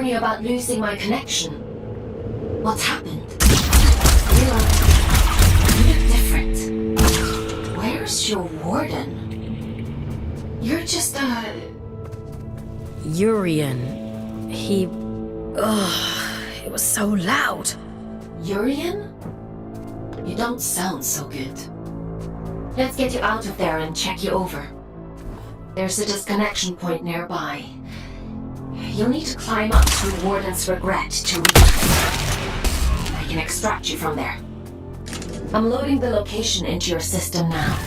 warn you about losing my connection. What's happened? You look different. Where's your warden? You're just Urian. He... Ugh, it was so loud. Urian? You don't sound so good. Let's get you out of there and check you over. There's a disconnection point nearby. You'll need to climb up through Warden's Regret to reach it. I can extract you from there. I'm loading the location into your system now.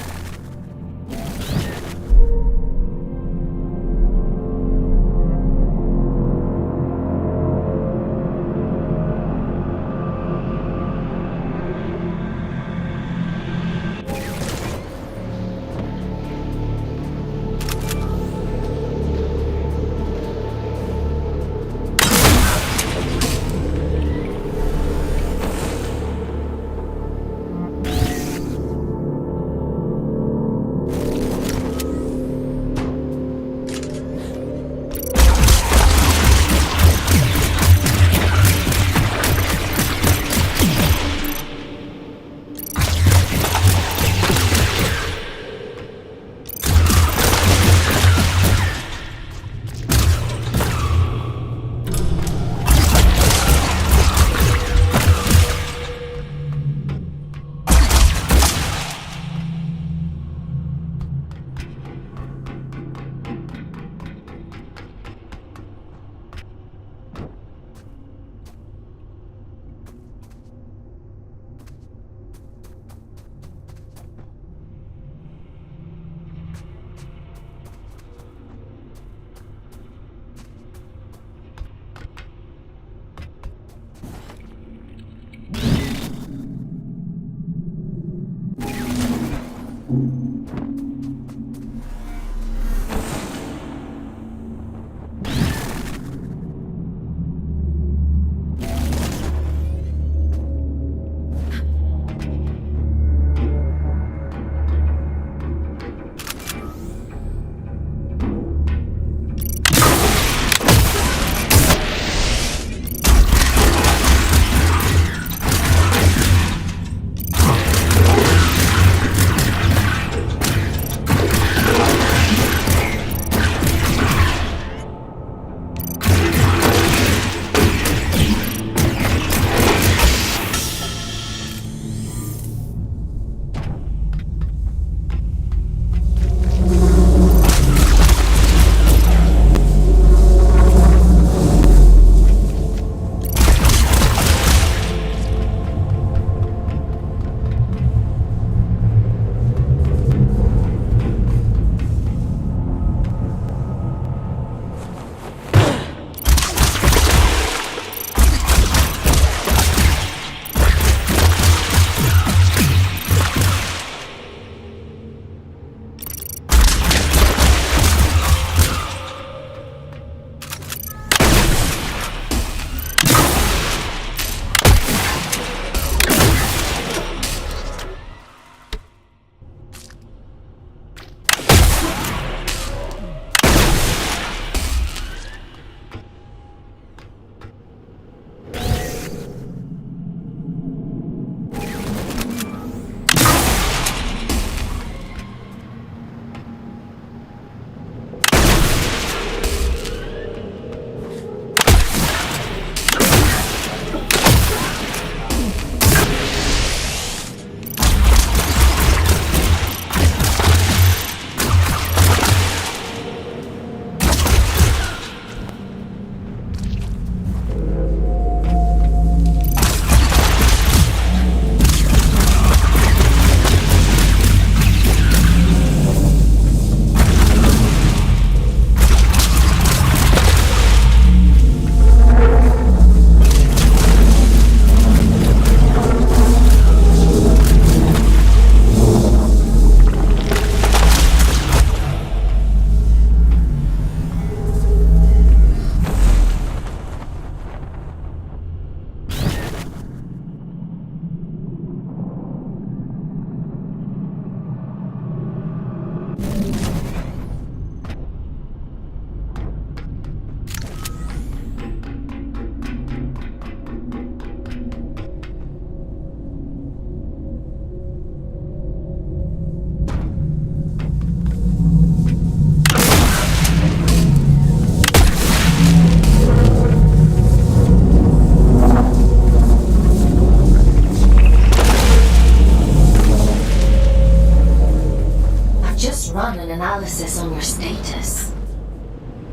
run an analysis on your status.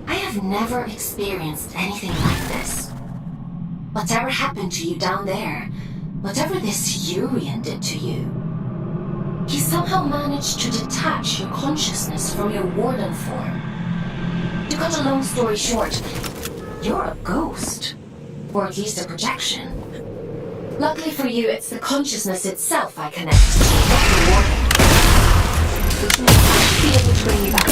I have never experienced anything like this. Whatever happened to you down there, whatever this Urian did to you, he somehow managed to detach your consciousness from your warden form. To cut a long story short, you're a ghost. Or at least a projection. Luckily for you, it's the consciousness itself I connect to, not the warden. I'll be able to bring you back.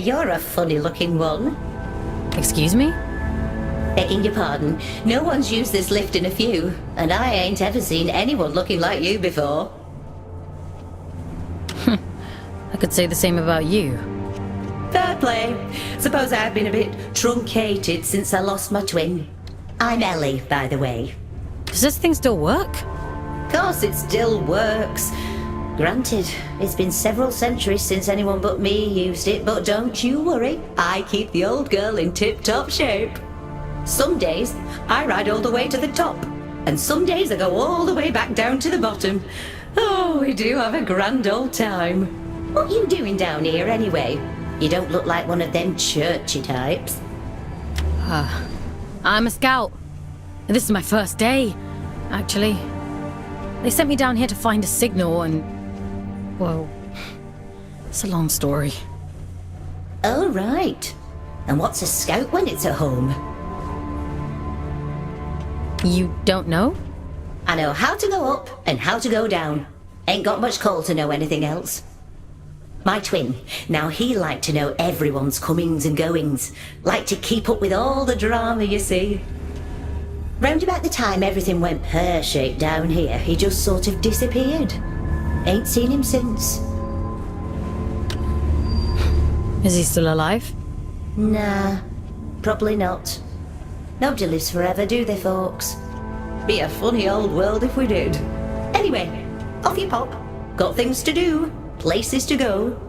you're a funny-looking one. Excuse me? Begging your pardon, no one's used this lift in a few, and I ain't ever seen anyone looking like you before. I could say the same about you. Fair play. Suppose I've been a bit truncated since I lost my twin. I'm Ellie, by the way. Does this thing still work? Course it still works. Granted, it's been several centuries since anyone but me used it, but don't you worry, I keep the old girl in tip-top shape. Some days, I ride all the way to the top, and some days I go all the way back down to the bottom. Oh, we do have a grand old time. What you doing down here, anyway? You don't look like one of them churchy types. I'm a scout. This is my first day, actually. They sent me down here to find a signal and... well, it's a long story. Oh, right. And what's a scout when it's at home? You don't know? I know how to go up and how to go down. Ain't got much call to know anything else. My twin, now he liked to know everyone's comings and goings. Liked to keep up with all the drama, you see. Round about the time everything went pear-shaped down here, he just sort of disappeared. Ain't seen him since. Is he still alive? Nah, probably not. Nobody lives forever, do they, folks? Be a funny old world if we did. Anyway, off you pop. Got things to do, places to go.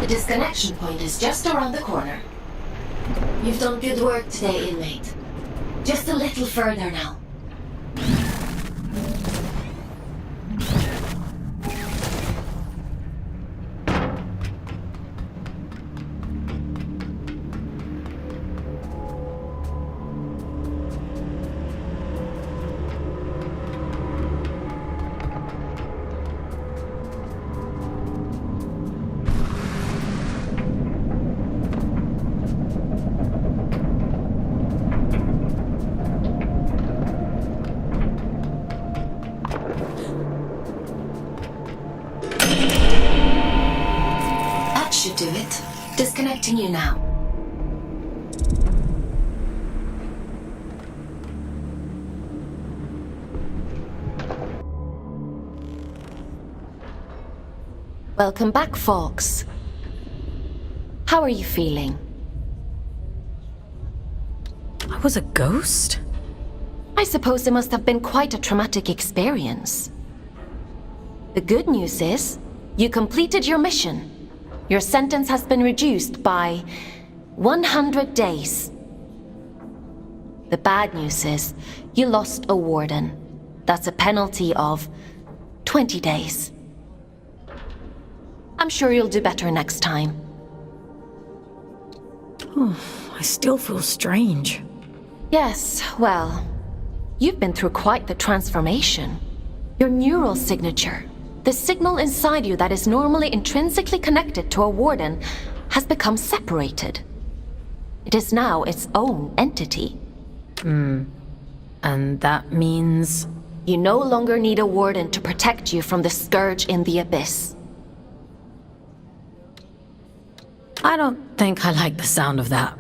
The disconnection point is just around the corner. You've done good work today, inmate. Just a little further now. Should do it. Disconnecting you now. Welcome back, Fox. How are you feeling? I was a ghost? I suppose it must have been quite a traumatic experience. The good news is, you completed your mission. Your sentence has been reduced by 100 days. The bad news is, you lost a warden. That's a penalty of 20 days. I'm sure you'll do better next time. I still feel strange. Yes, well, you've been through quite the transformation. Your neural signature, the signal inside you that is normally intrinsically connected to a warden, has become separated. It is now its own entity. And that means... You no longer need a warden to protect you from the scourge in the abyss. I don't think I like the sound of that.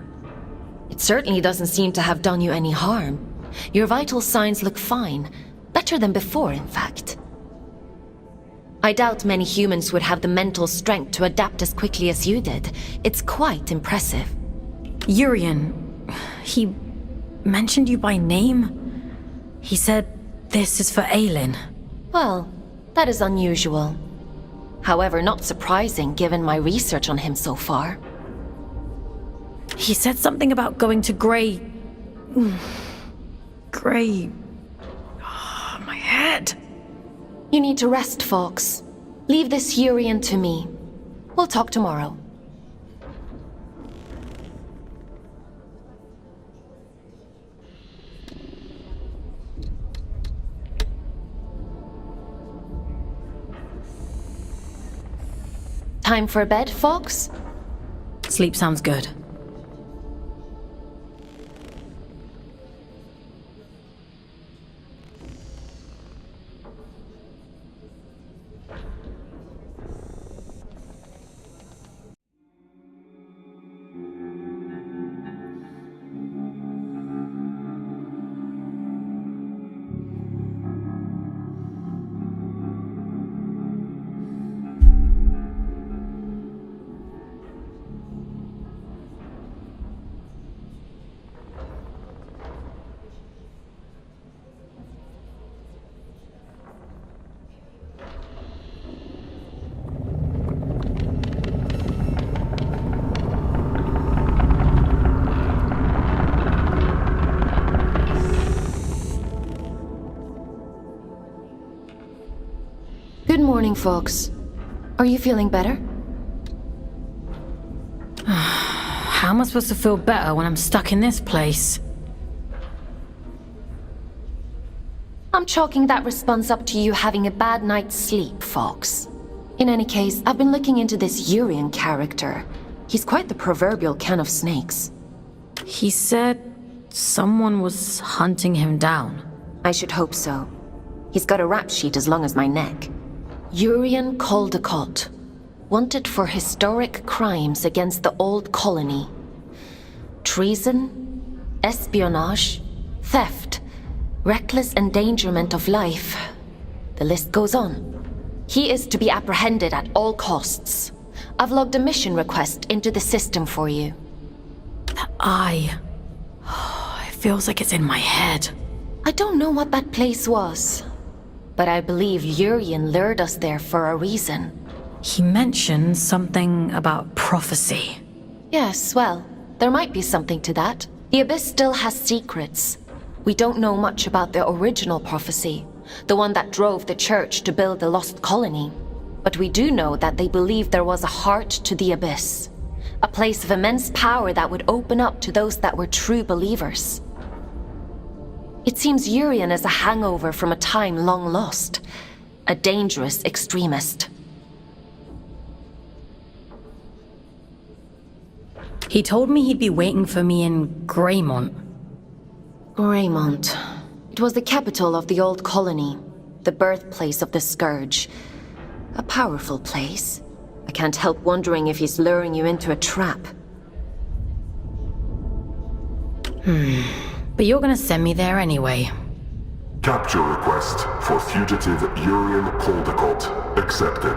It certainly doesn't seem to have done you any harm. Your vital signs look fine. Better than before, in fact. I doubt many humans would have the mental strength to adapt as quickly as you did. It's quite impressive. Urian, he mentioned you by name? He said this is for Aelin. Well, that is unusual. However, not surprising given my research on him so far. He said something about going to Grey... Grey... Oh, my head. You need to rest, Fox. Leave this Urian to me. We'll talk tomorrow. Time for bed, Fox? Sleep sounds good. Good morning, Fox. Are you feeling better? How am I supposed to feel better when I'm stuck in this place? I'm chalking that response up to you having a bad night's sleep, Fox. In any case, I've been looking into this Urian character. He's quite the proverbial can of snakes. He said someone was hunting him down. I should hope so. He's got a rap sheet as long as my neck. Urian Caldecott, wanted for historic crimes against the old colony. Treason, espionage, theft, reckless endangerment of life. The list goes on. He is to be apprehended at all costs. I've logged a mission request into the system for you. That eye... It feels like it's in my head. I don't know what that place was, but I believe Urian lured us there for a reason. He mentioned something about prophecy. Yes, well, there might be something to that. The Abyss still has secrets. We don't know much about the original prophecy, the one that drove the Church to build the Lost Colony. But we do know that they believed there was a heart to the Abyss, a place of immense power that would open up to those that were true believers. It seems Urian is a hangover from a time long lost, a dangerous extremist. He told me he'd be waiting for me in Greymont. Greymont. It was the capital of the old colony, the birthplace of the Scourge. A powerful place. I can't help wondering if he's luring you into a trap. But you're gonna send me there anyway. Capture request for fugitive Urian Caldecott accepted.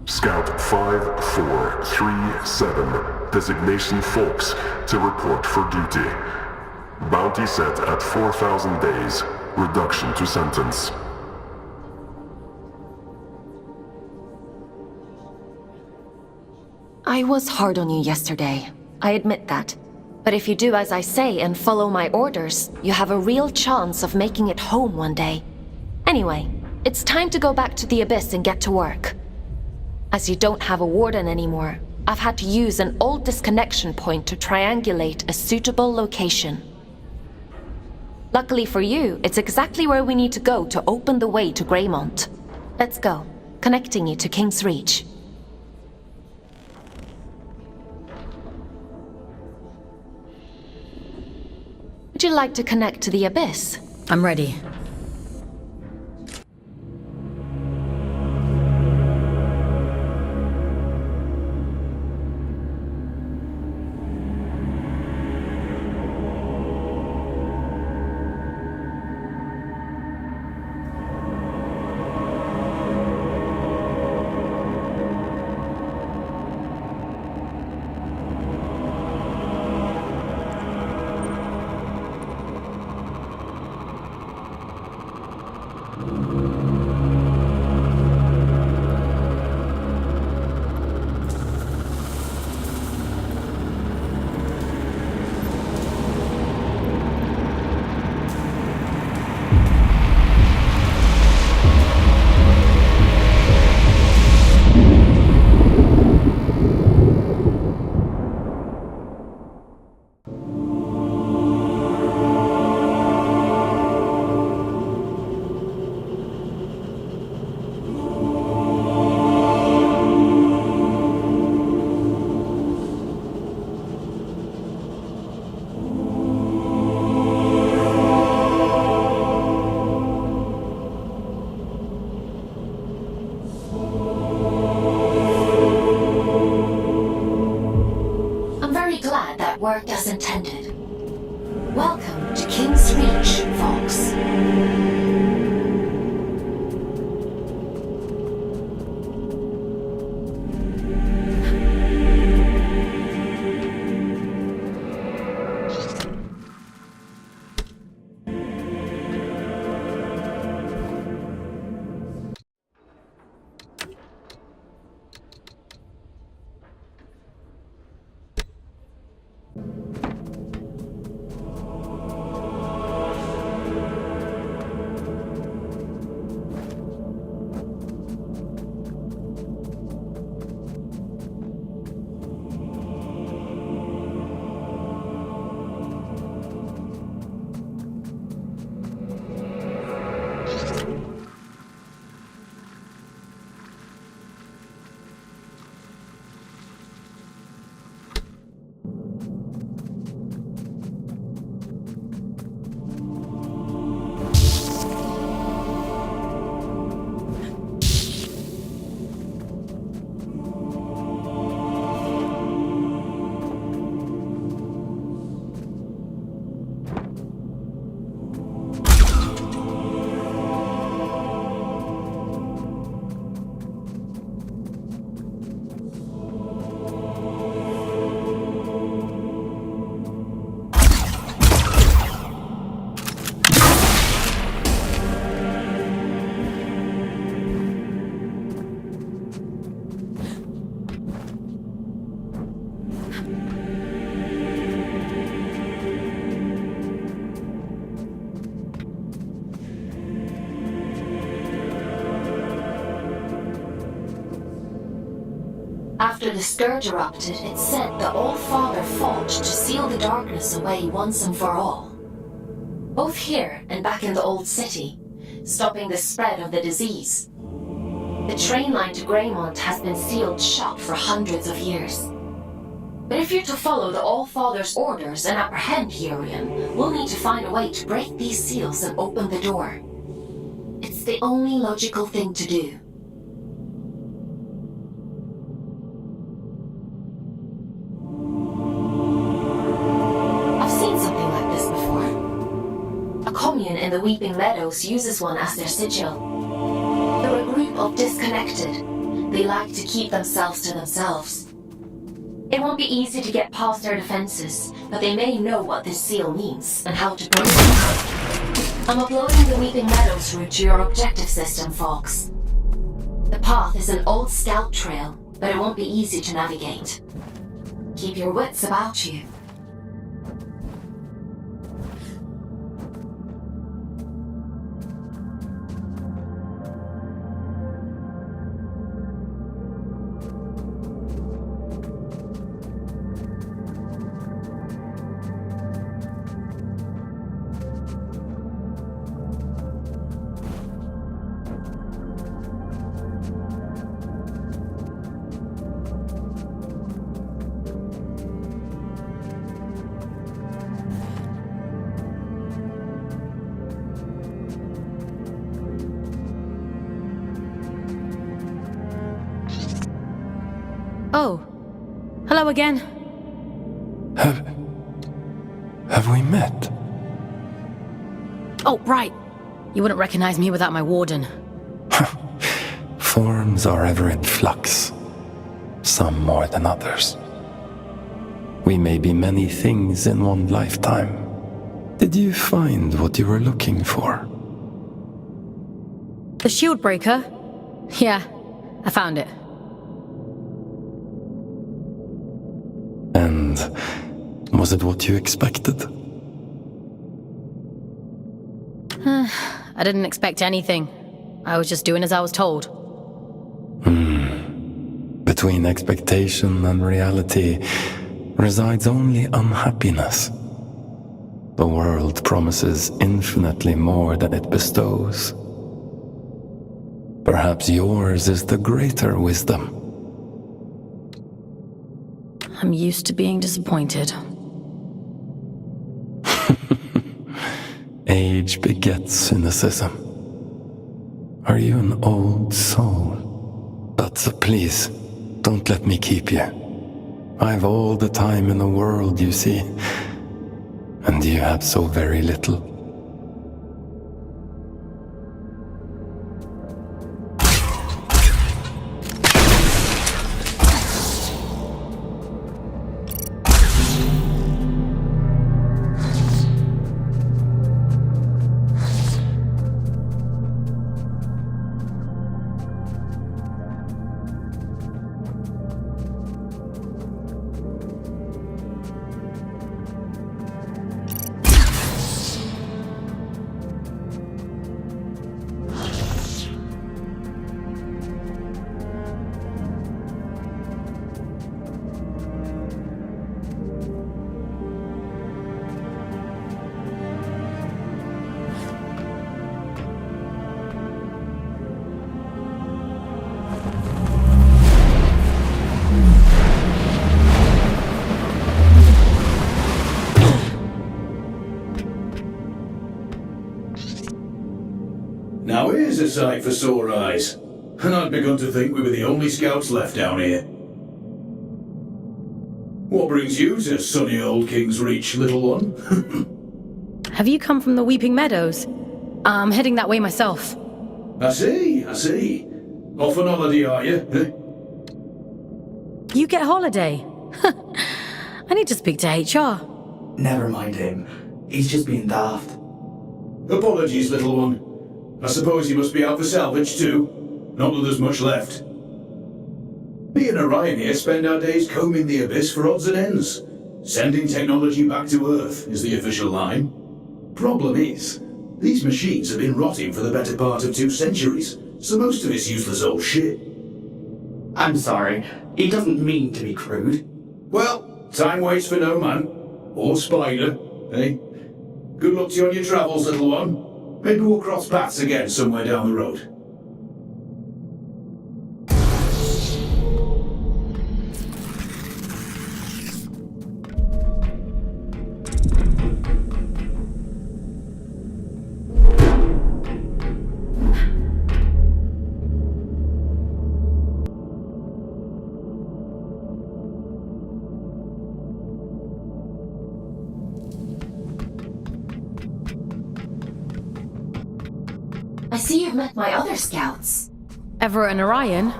Scout 5437, designation Fox, to report for duty. Bounty set at 4,000 days, reduction to sentence. I was hard on you yesterday. I admit that. But if you do as I say and follow my orders, you have a real chance of making it home one day. Anyway, it's time to go back to the Abyss and get to work. As you don't have a warden anymore, I've had to use an old disconnection point to triangulate a suitable location. Luckily for you, it's exactly where we need to go to open the way to Greymont. Let's go, connecting you to King's Reach. Would you like to connect to the Abyss? I'm ready. Worked as intended. Welcome to King's Reach, Fox. After the Scourge erupted, it's said the All-Father fought to seal the darkness away once and for all. Both here and back in the Old City, stopping the spread of the disease. The train line to Greymont has been sealed shut for hundreds of years. But if you're to follow the All-Father's orders and apprehend Urian, we'll need to find a way to break these seals and open the door. It's the only logical thing to do. In the Weeping Meadows uses one as their sigil. They're a group of disconnected. They like to keep themselves to themselves. It won't be easy to get past their defenses, but they may know what this seal means and how to break it. I'm uploading the Weeping Meadows route to your objective system, Fox. The path is an old scout trail, but it won't be easy to navigate. Keep your wits about you. Oh. Hello again. Have we met? Oh, right. You wouldn't recognize me without my warden. Forms are ever in flux, some more than others. We may be many things in one lifetime. Did you find what you were looking for? The shield breaker? Yeah, I found it. And was it what you expected? I didn't expect anything. I was just doing as I was told. Between expectation and reality resides only unhappiness. The world promises infinitely more than it bestows. Perhaps yours is the greater wisdom. I'm used to being disappointed. Age begets cynicism. Are you an old soul? But please, don't let me keep you. I've all the time in the world, you see. And you have so very little. Now here's a sight for sore eyes. And I'd begun to think we were the only scouts left down here. What brings you to sunny old King's Reach, little one? Have you come from the Weeping Meadows? I'm heading that way myself. I see. Off on holiday, are you? Eh? You get holiday? I need to speak to HR. Never mind him. He's just being daft. Apologies, little one. I suppose you must be out for salvage too. Not that there's much left. Me and Orion here spend our days combing the abyss for odds and ends. Sending technology back to Earth is the official line. Problem is, these machines have been rotting for the better part of 2 centuries, so most of it's useless old shit. I'm sorry. He doesn't mean to be crude. Well, time waits for no man. Or spider, eh? Good luck to you on your travels, little one. Maybe we'll cross paths again somewhere down the road. I see you've met my other scouts. Everett and Orion?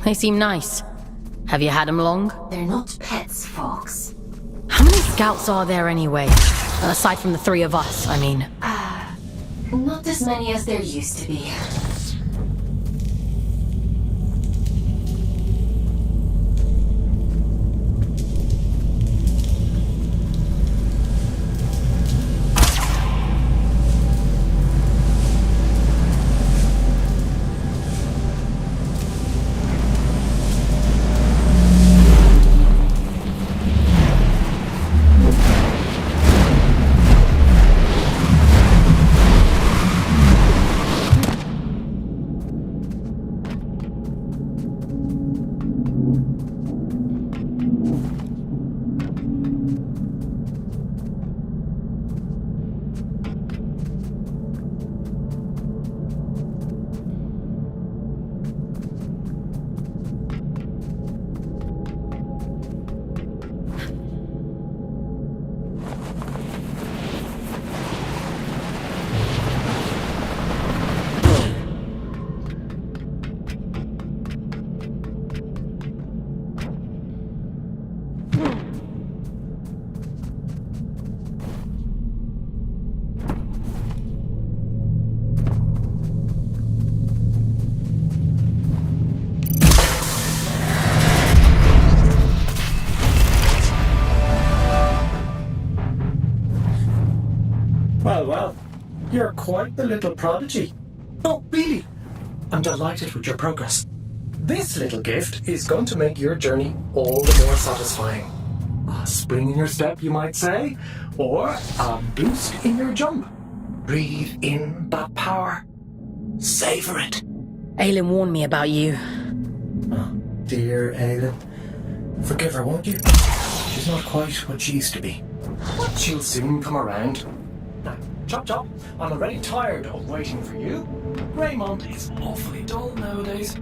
They seem nice. Have you had them long? They're not pets, Fox. How many scouts are there anyway? Aside from the 3 of us, I mean. Not as many as there used to be. You're quite the little prodigy. Oh, really? I'm delighted with your progress. This little gift is going to make your journey all the more satisfying. A spring in your step, you might say, or a boost in your jump. Breathe in that power. Savor it. Aelin warned me about you. Oh, dear Aelin. Forgive her, won't you? She's not quite what she used to be. But she'll soon come around. Now, Chop Chop, I'm already tired of waiting for you. Greymont is awfully dull nowadays.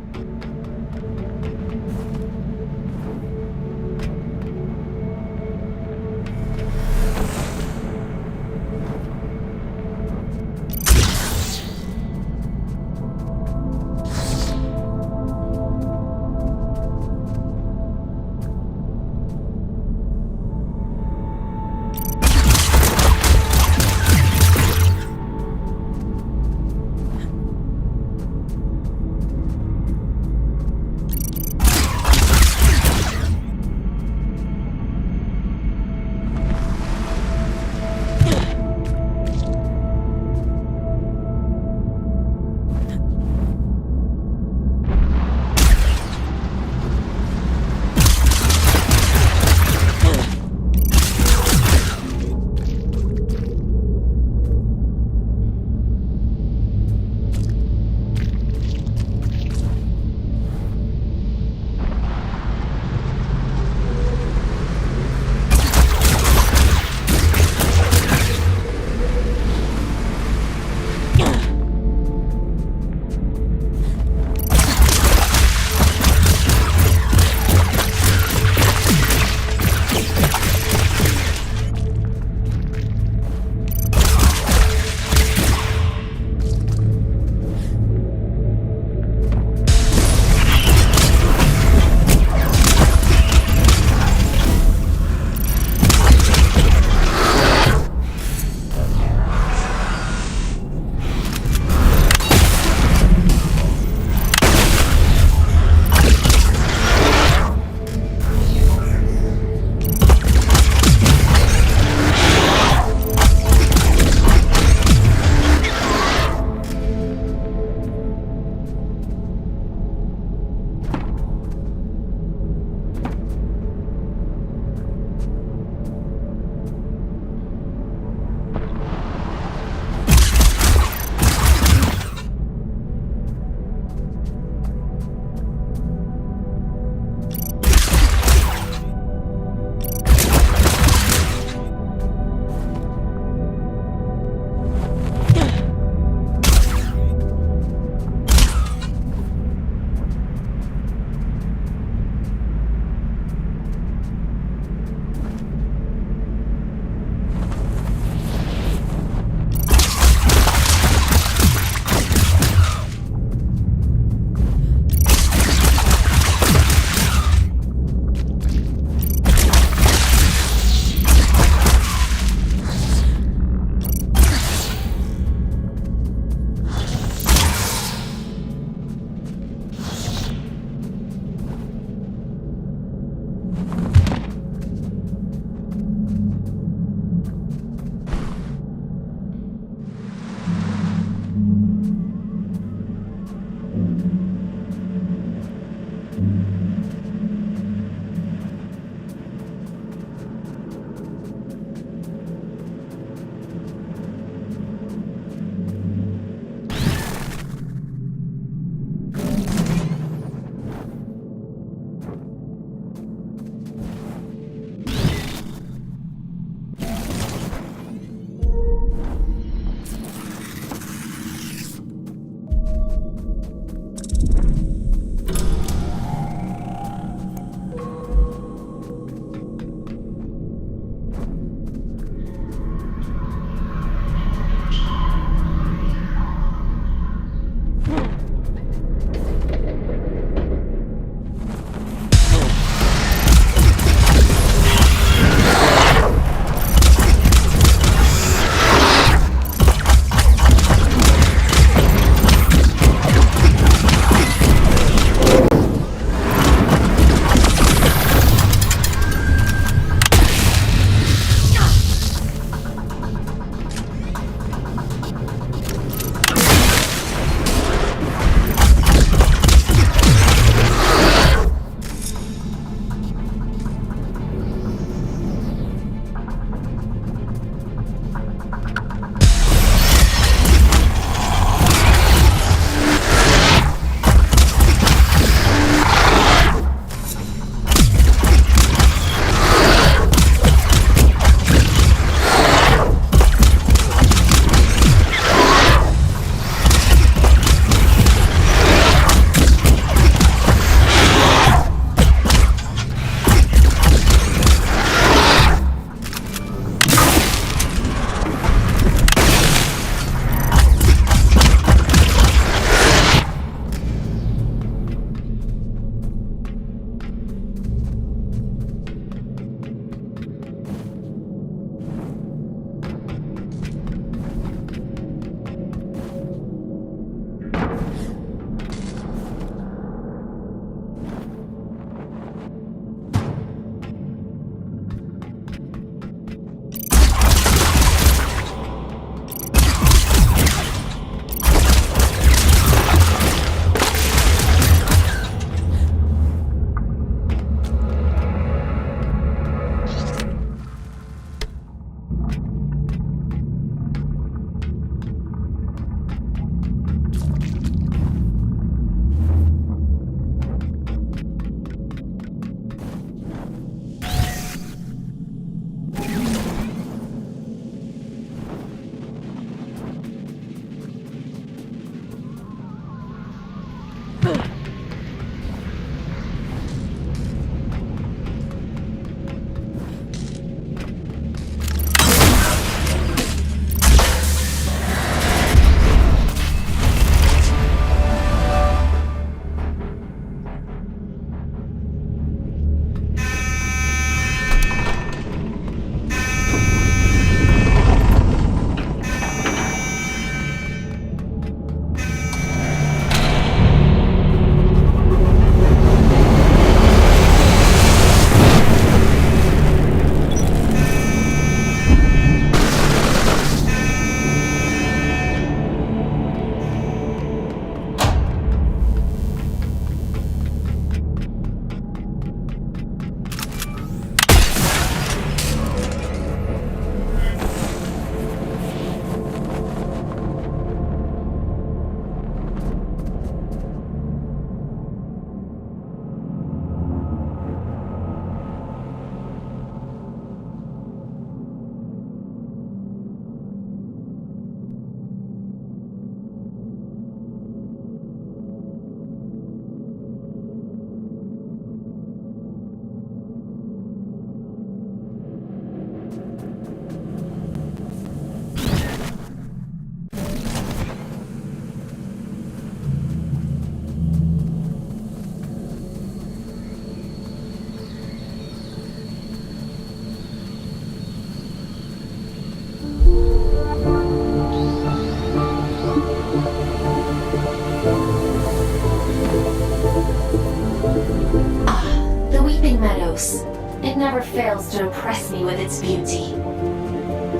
fails to impress me with its beauty.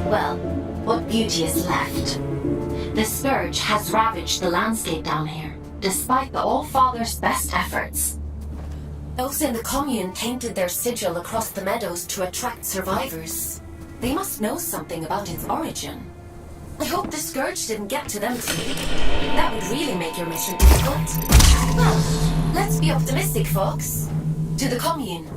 Well, what beauty is left? The Scourge has ravaged the landscape down here, despite the All-Father's best efforts. Those in the commune painted their sigil across the meadows to attract survivors. They must know something about its origin. I hope the Scourge didn't get to them too. That would really make your mission difficult. Well, let's be optimistic, folks. To the commune.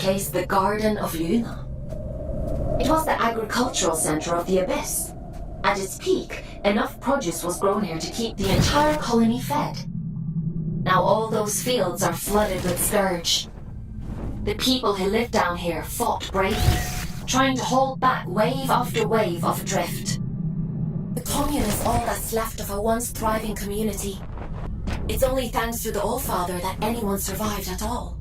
place the Garden of Luna. It was the agricultural center of the Abyss. At its peak, enough produce was grown here to keep the entire colony fed. Now all those fields are flooded with Scourge. The people who lived down here fought bravely, trying to hold back wave after wave of drift. The commune is all that's left of a once thriving community. It's only thanks to the Allfather that anyone survived at all.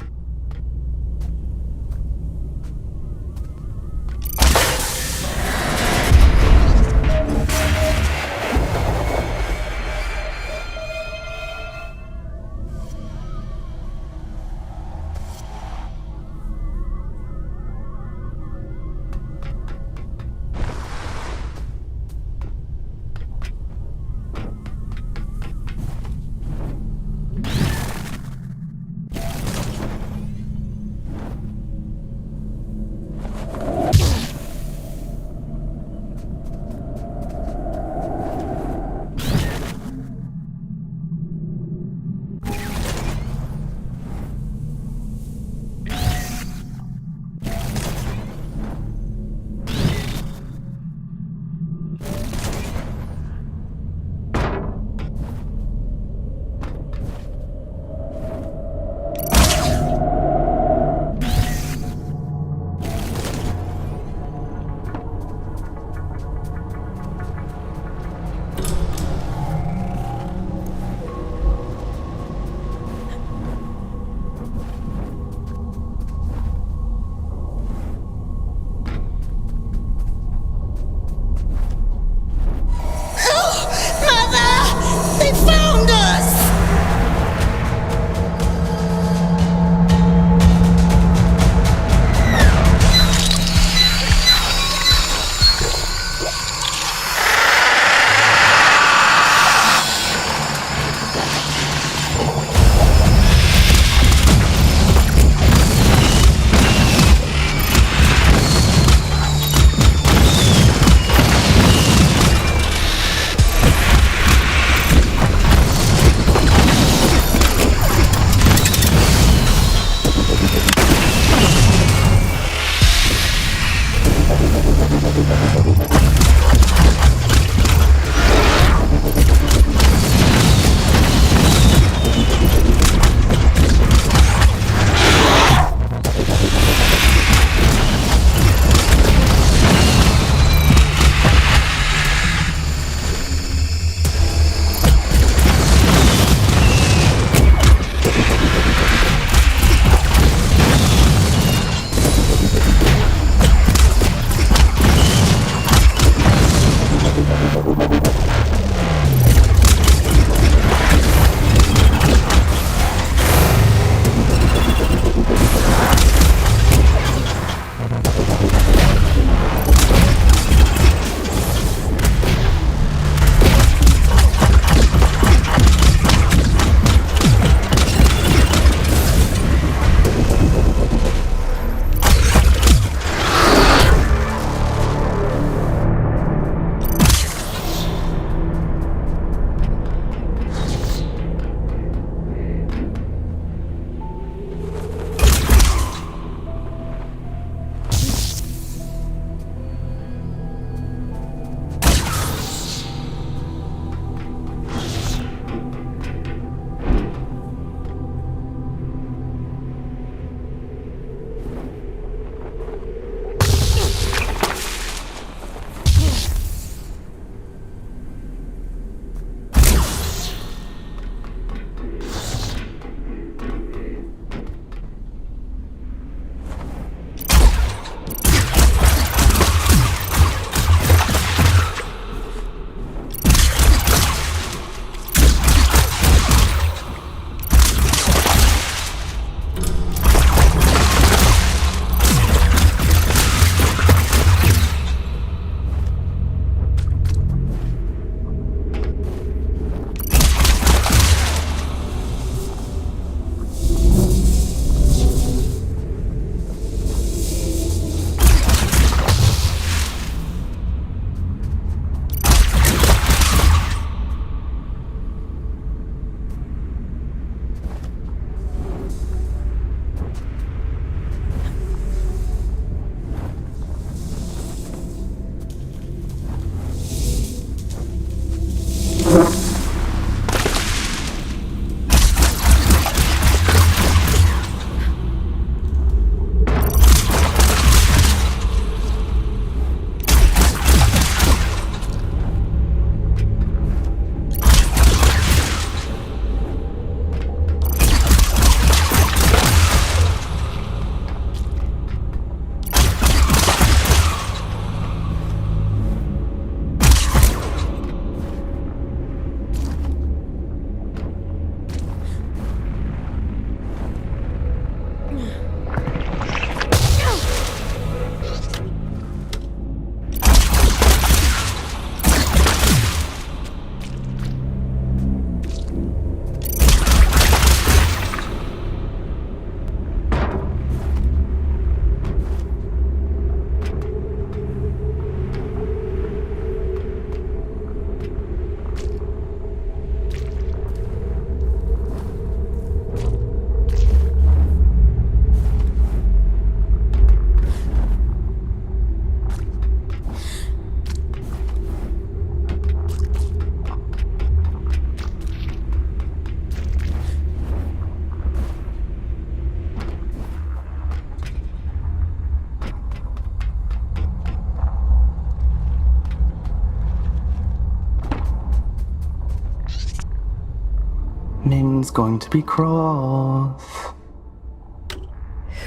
Min's going to be cross.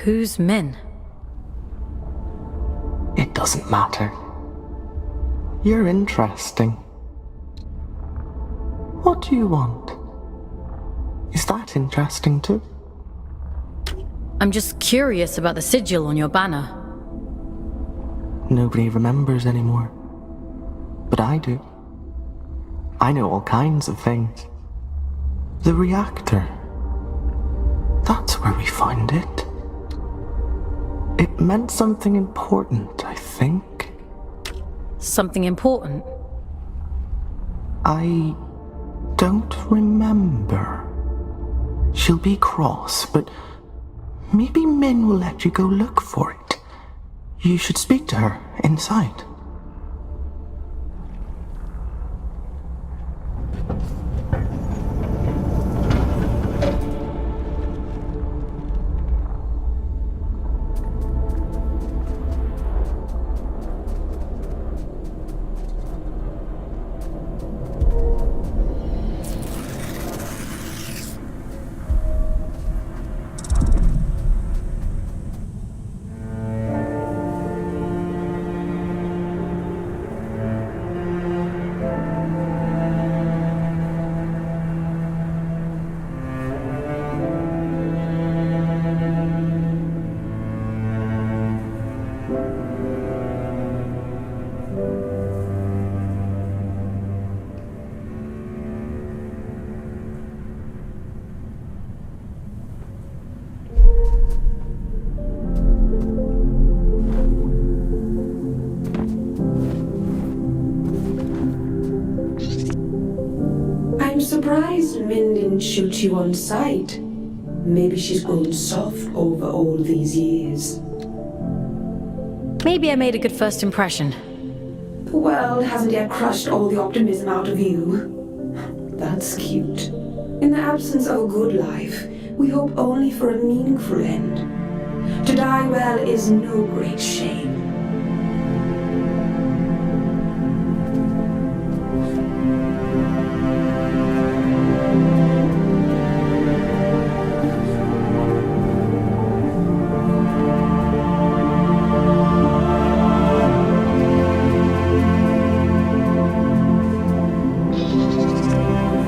Who's Min? It doesn't matter. You're interesting. What do you want? Is that interesting too? I'm just curious about the sigil on your banner. Nobody remembers anymore. But I do. I know all kinds of things. The reactor. That's where we found it. It meant something important, I think. Something important? I don't remember. She'll be cross, but maybe Min will let you go look for it. You should speak to her inside. I'm surprised Min didn't shoot you on sight. Maybe she's grown soft over all these years. Maybe I made a good first impression. The world hasn't yet crushed all the optimism out of you. That's cute. In the absence of a good life, we hope only for a meaningful end. To die well is no great shame.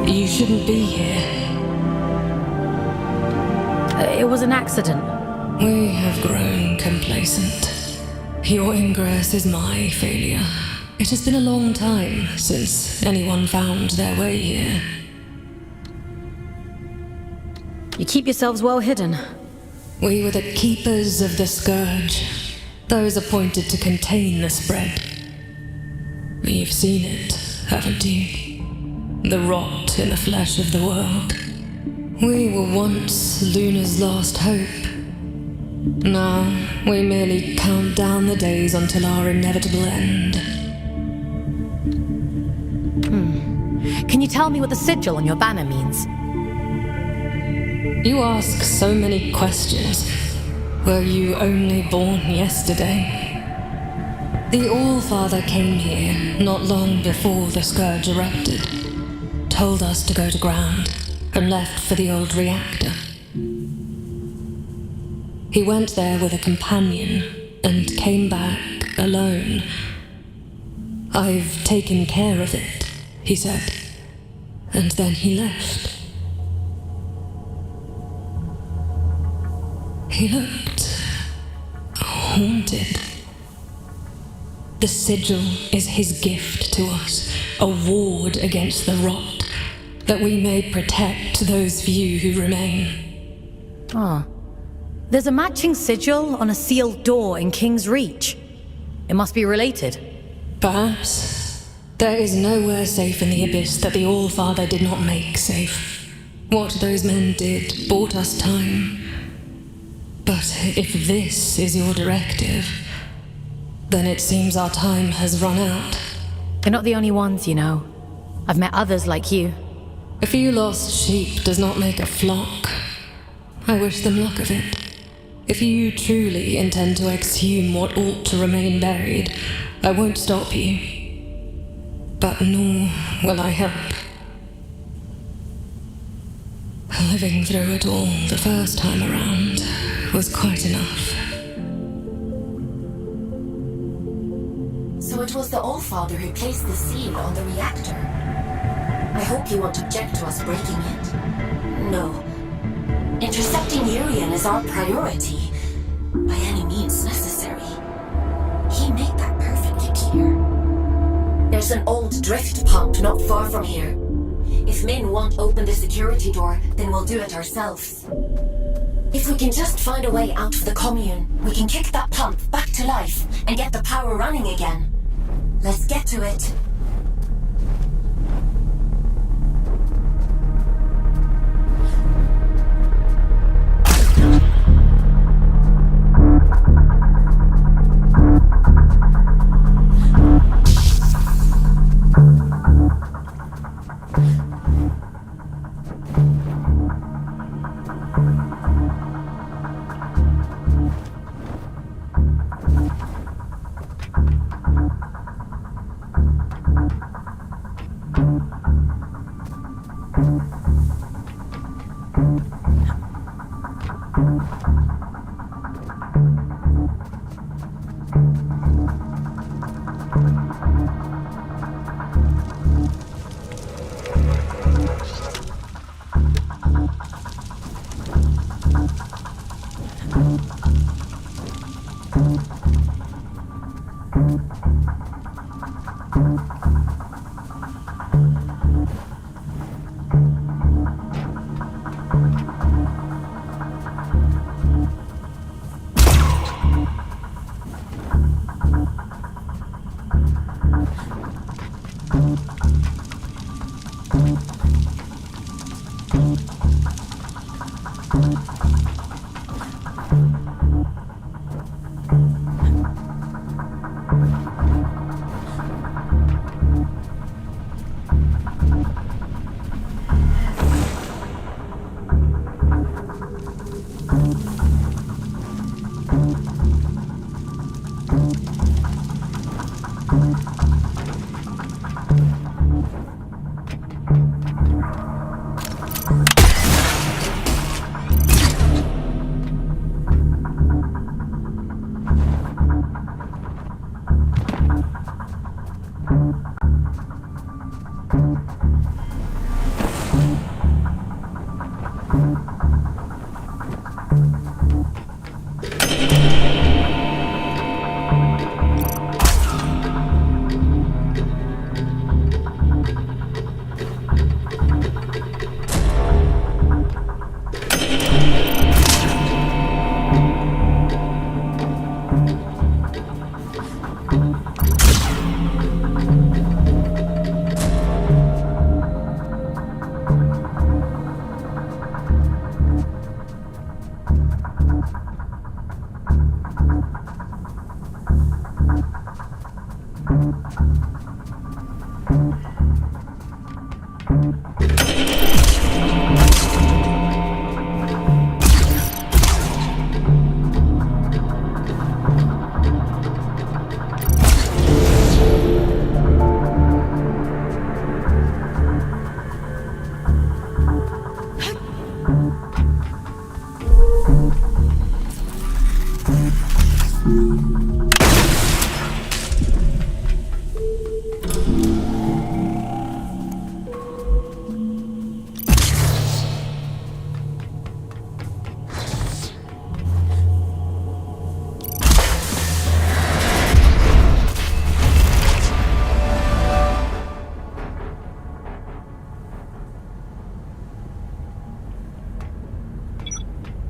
You shouldn't be here. It was an accident. We have grown complacent. Your ingress is my failure. It has been a long time since anyone found their way here. You keep yourselves well hidden. We were the keepers of the Scourge, those appointed to contain the spread. You've seen it, haven't you? The rot in the flesh of the world. We were once Luna's last hope. Now, we merely count down the days until our inevitable end. Can you tell me what the sigil on your banner means? You ask so many questions. Were you only born yesterday? The All-Father came here not long before the Scourge erupted. Told us to go to ground, and left for the old reactor. He went there with a companion, and came back alone. I've taken care of it, he said, and then he left. He looked haunted. The sigil is his gift to us, a ward against the rot, that we may protect those few who remain. Oh. There's a matching sigil on a sealed door in King's Reach. It must be related. Perhaps. There is nowhere safe in the Abyss that the All-Father did not make safe. What those men did bought us time. But if this is your directive, then it seems our time has run out. They're not the only ones, you know. I've met others like you. A few lost sheep does not make a flock. I wish them luck of it. If you truly intend to exhume what ought to remain buried, I won't stop you. But nor will I help. Living through it all the first time around was quite enough. So it was the Allfather who placed the seal on the reactor. I hope you won't object to us breaking it. No. Intercepting Urian is our priority, by any means necessary. He made that perfectly clear. There's an old drift pump not far from here. If Min won't open the security door, then we'll do it ourselves. If we can just find a way out of the commune, we can kick that pump back to life and get the power running again. Let's get to it.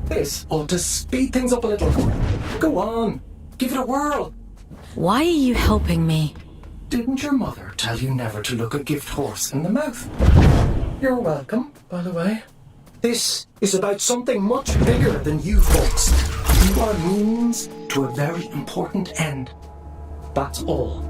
This ought to speed things up a little. Go on, give it a whirl. Why are you helping me? Didn't your mother tell you never to look a gift horse in the mouth? You're welcome, by the way. This is about something much bigger than you folks. You are means to a very important end. That's all.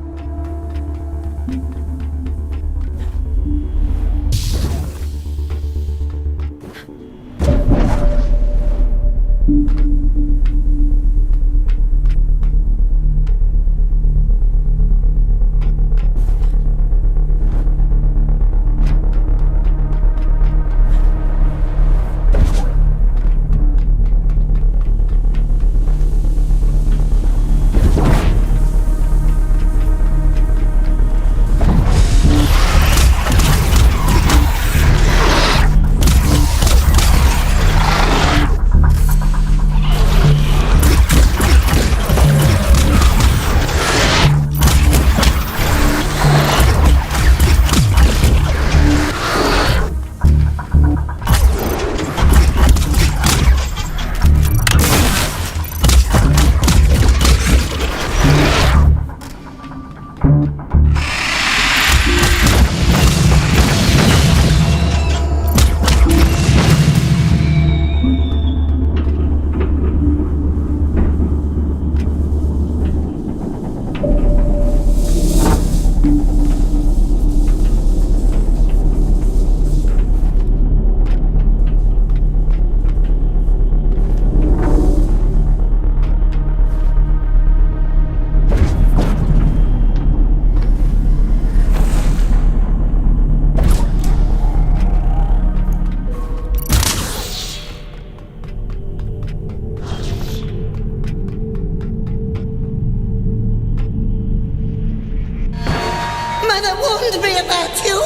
Mother warned me about you.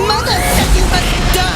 Mother said you must die.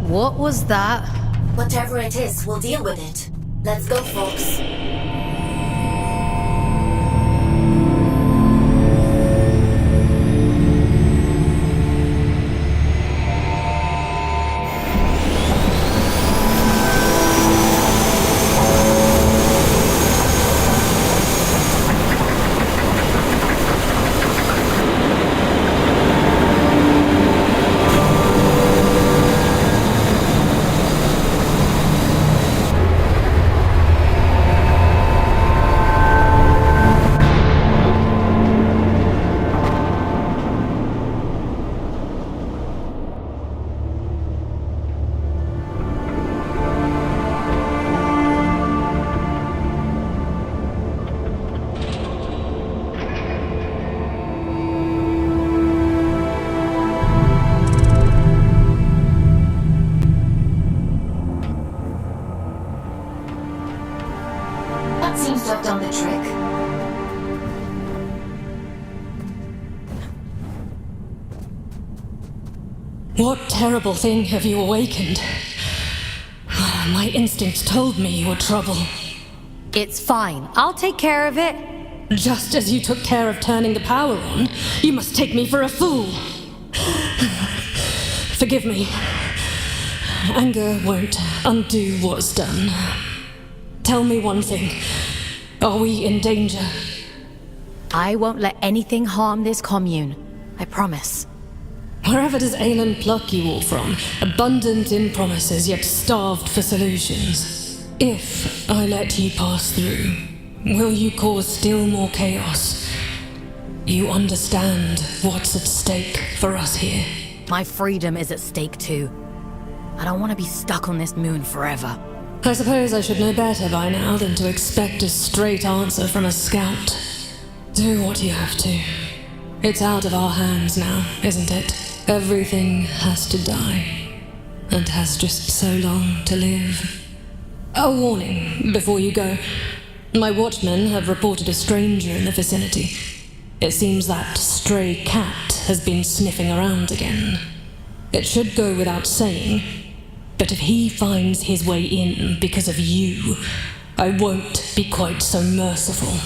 What was that? Whatever it is, we'll deal with it. Let's go, folks. Seems to have done the trick. What terrible thing have you awakened? My instincts told me you were trouble. It's fine. I'll take care of it. Just as you took care of turning the power on, you must take me for a fool. Forgive me. Anger won't undo what's done. Tell me one thing. Are we in danger? I won't let anything harm this commune. I promise. Wherever does Aelin pluck you all from? Abundant in promises, yet starved for solutions. If I let you pass through, Will you cause still more chaos? You understand what's at stake for us here. My freedom is at stake too. I don't want to be stuck on this moon forever. I suppose I should know better by now than to expect a straight answer from a scout. Do what you have to. It's out of our hands now, isn't it? Everything has to die, and has just so long to live. A warning before you go. My watchmen have reported a stranger in the vicinity. It seems that stray cat has been sniffing around again. It should go without saying, but if he finds his way in because of you, I won't be quite so merciful.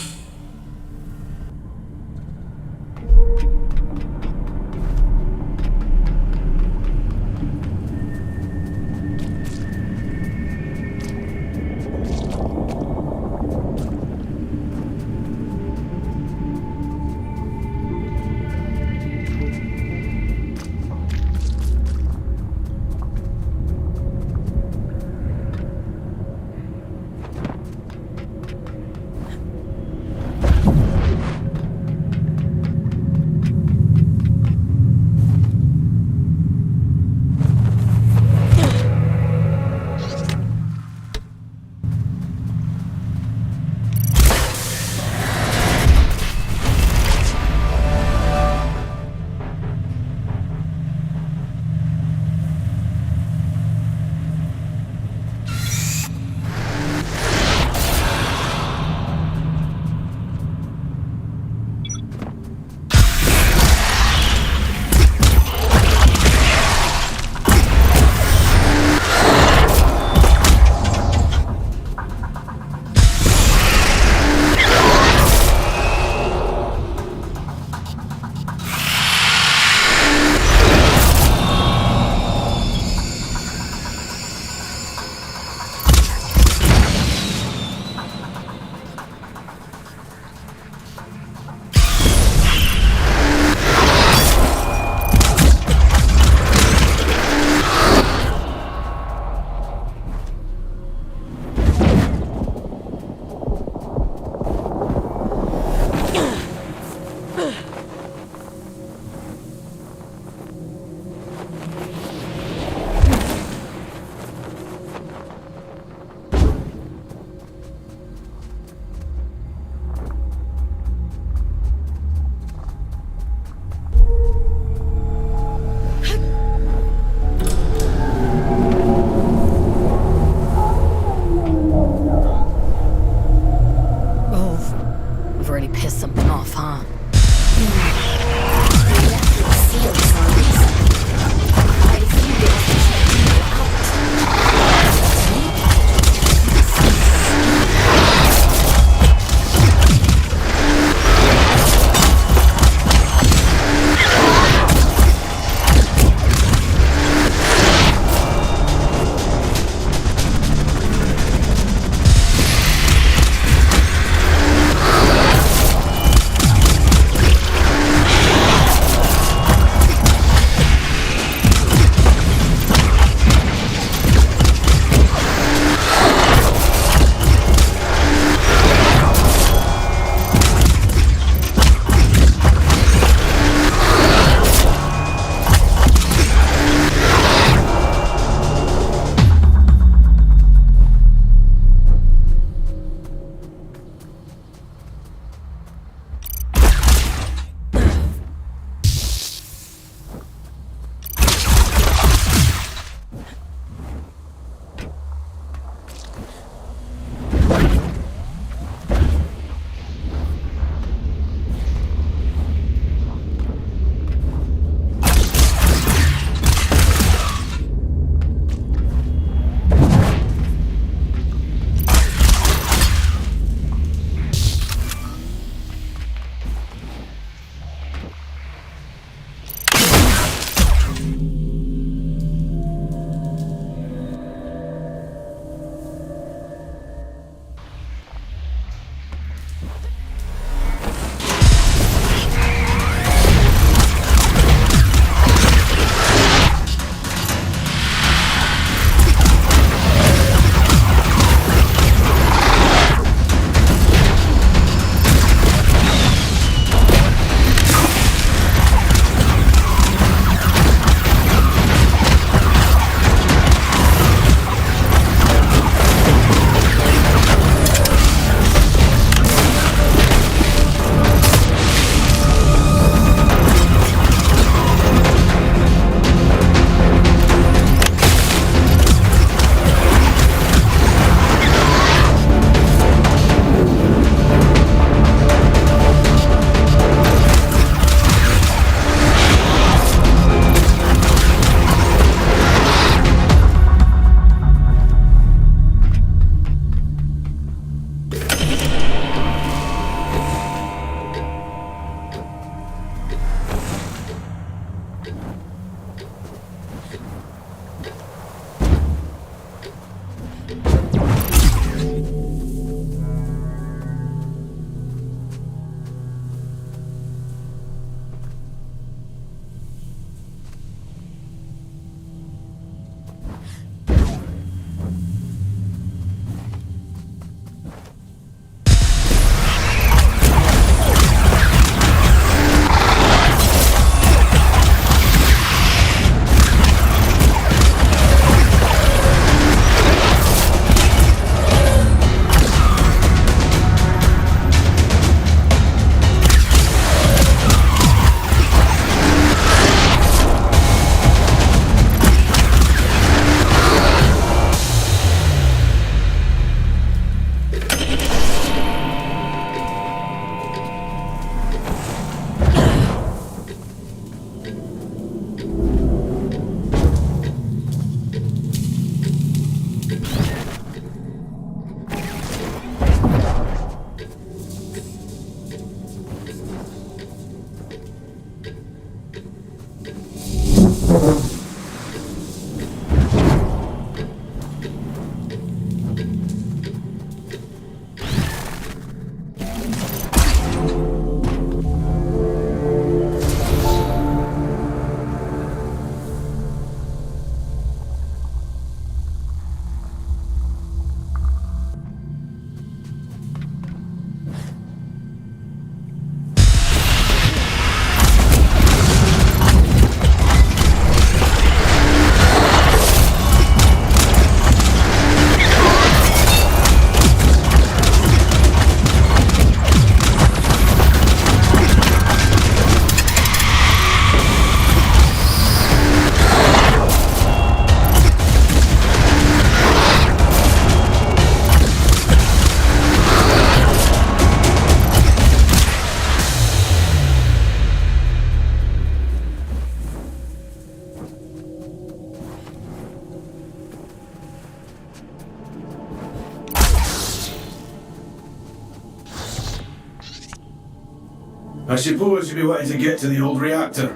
I suppose you'll be wanting to get to the old reactor.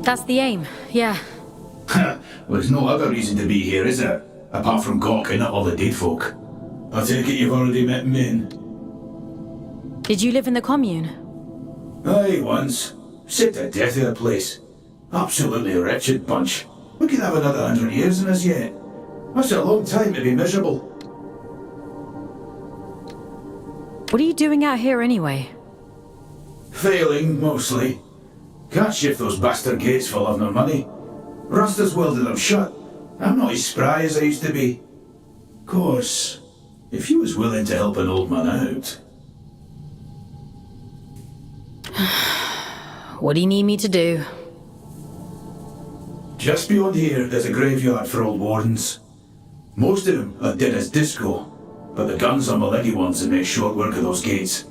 That's the aim, yeah. Well, there's no other reason to be here, is there? Apart from gawking at all the dead folk. I take it you've already met Min. Did you live in the commune? Aye, once. Sick to death of the place. Absolutely wretched bunch. We could have another 100 years in us yet. That's a long time to be miserable. What are you doing out here anyway? Failing, mostly. Can't shift those bastard gates for love nor money. Rasta's welded them shut. I'm not as spry as I used to be. Course, if you was willing to help an old man out... What do you need me to do? Just beyond here, there's a graveyard for old wardens. Most of them are dead as disco, but the guns are my leggy ones that make short work of those gates.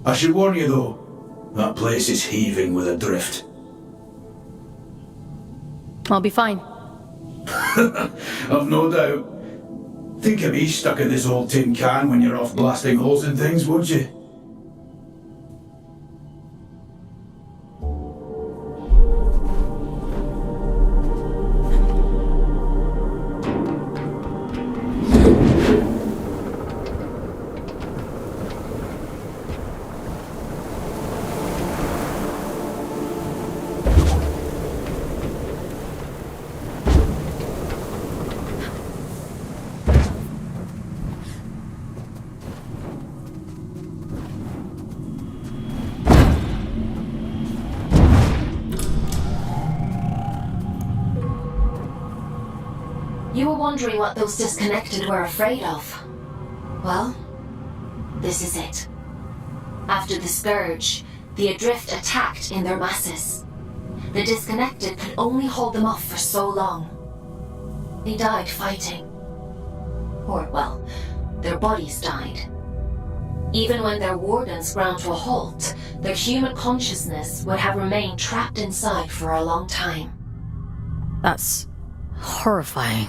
I should warn you though, that place is heaving with a drift. I'll be fine. I've no doubt. Think of me stuck in this old tin can when you're off blasting holes in things, won't you? You were wondering what those disconnected were afraid of. Well, this is it. After the Scourge, the Adrift attacked in their masses. The disconnected could only hold them off for so long. They died fighting. Or, well, their bodies died. Even when their wardens ground to a halt, their human consciousness would have remained trapped inside for a long time. That's horrifying.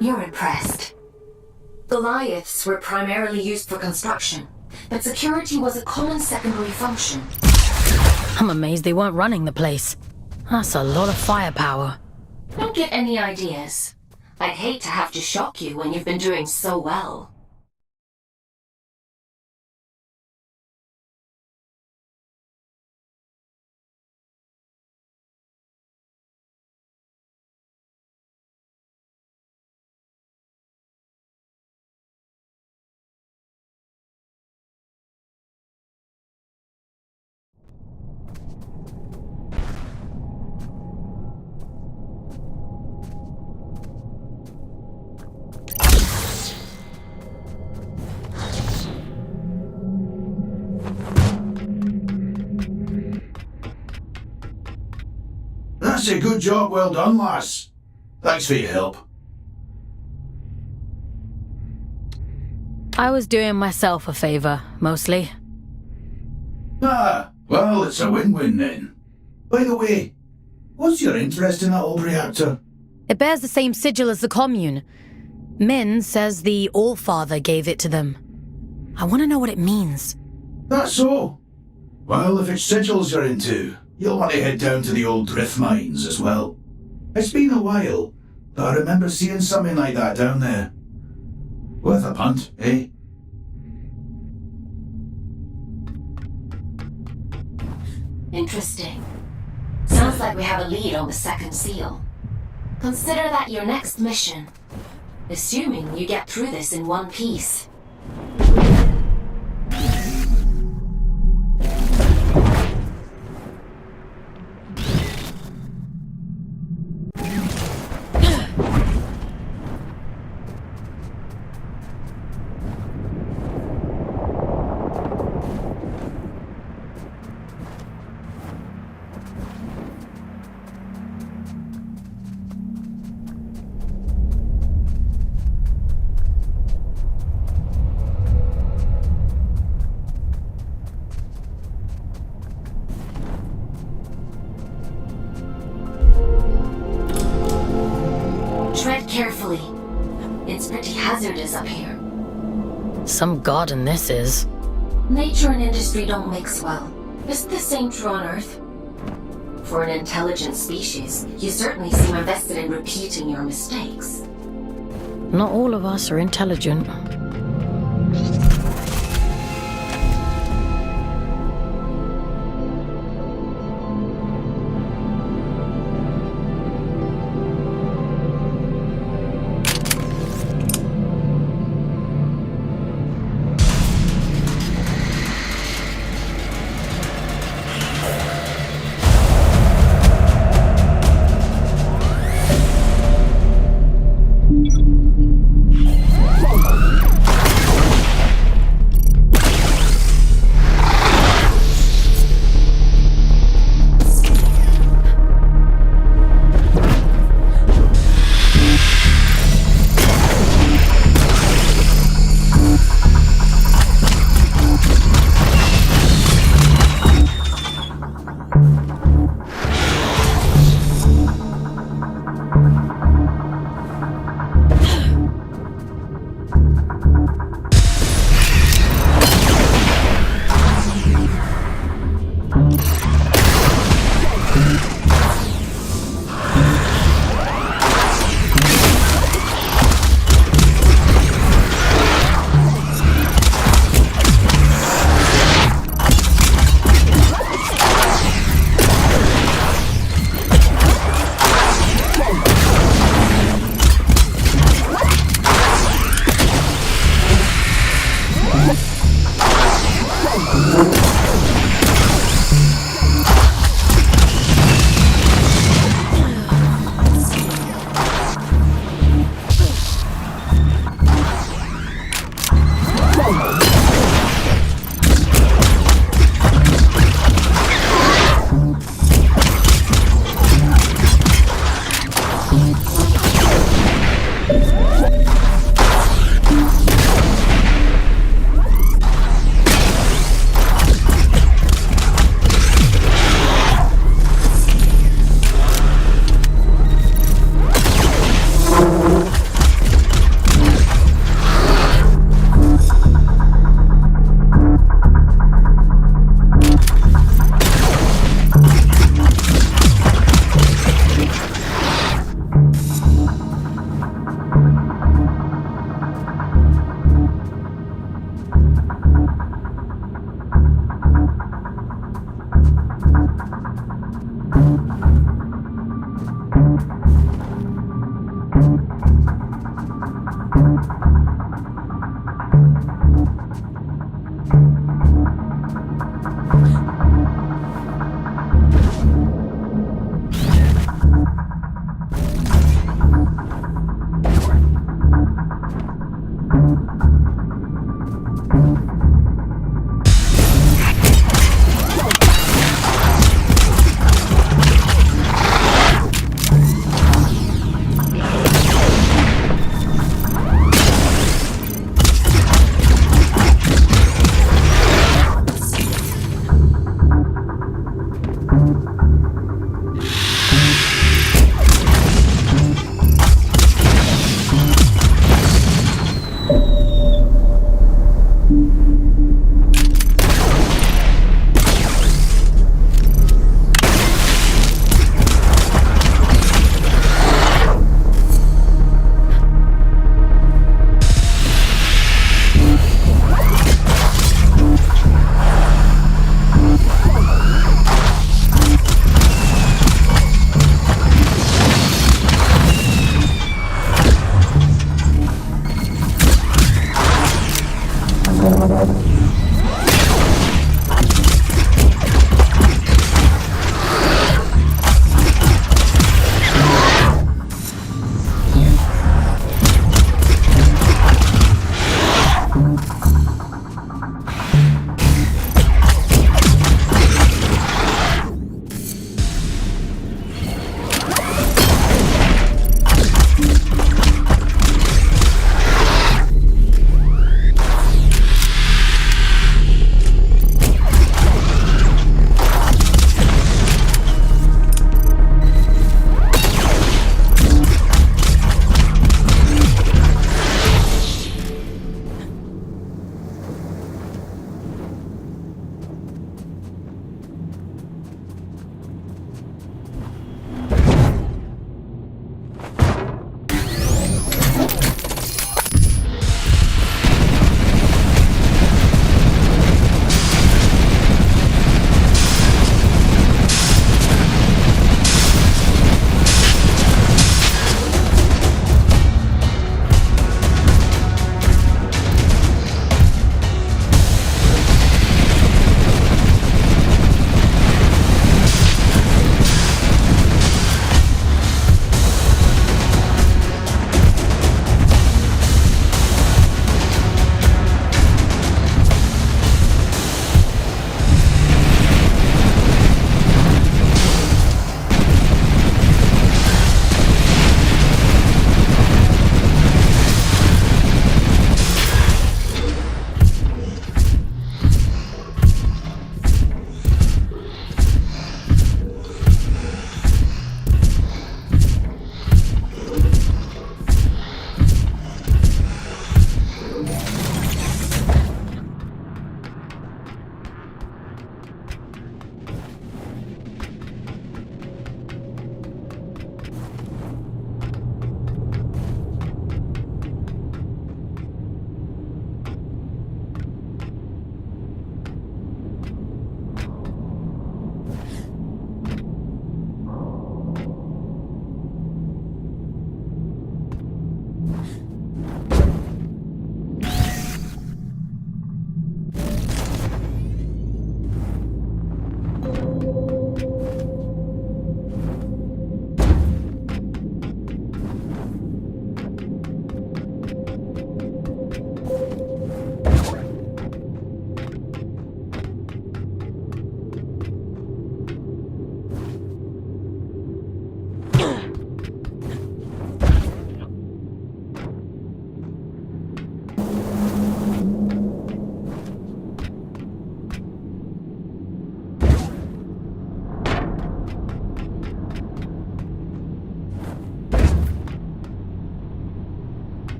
You're impressed. Goliaths were primarily used for construction, but security was a common secondary function. I'm amazed they weren't running the place. That's a lot of firepower. Don't get any ideas. I'd hate to have to shock you when you've been doing so well. That's a good job well done, lass. Thanks for your help. I was doing myself a favor, mostly. Ah, well, it's a win-win then. By the way, what's your interest in that old reactor? It bears the same sigil as the commune. Min says the Allfather gave it to them. I want to know what it means. That's so. Well, if it's sigils you're into, you'll want to head down to the old drift mines as well. It's been a while, but I remember seeing something like that down there. Worth a punt, eh? Interesting. Sounds like we have a lead on the second seal. Consider that your next mission. Assuming you get through this in one piece. Tread carefully. It's pretty hazardous up here. Some garden this is. Nature and industry don't mix well. Is the same true on Earth? For an intelligent species, you certainly seem invested in repeating your mistakes. Not all of us are intelligent.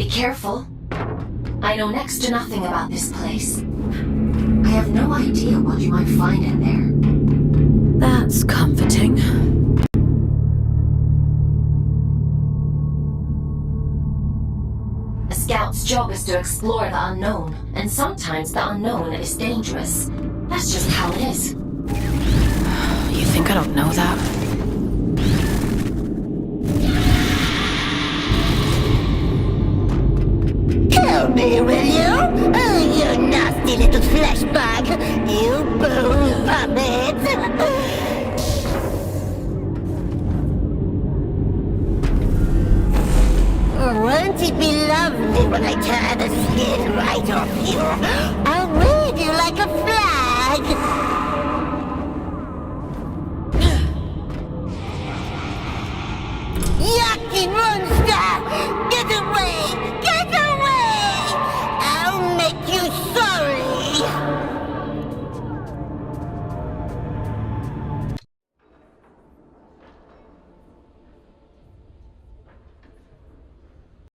Be careful. I know next to nothing about this place. I have no idea what you might find in there. That's comforting. A scout's job is to explore the unknown, and sometimes the unknown is dangerous. That's just how it is. You think I don't know that? Help me, will you? Oh, you nasty little flesh bag. You bone puppet. Won't it be lovely when I tear the skin right off you? I'll wave you like a flag. Yucky monster! Get away!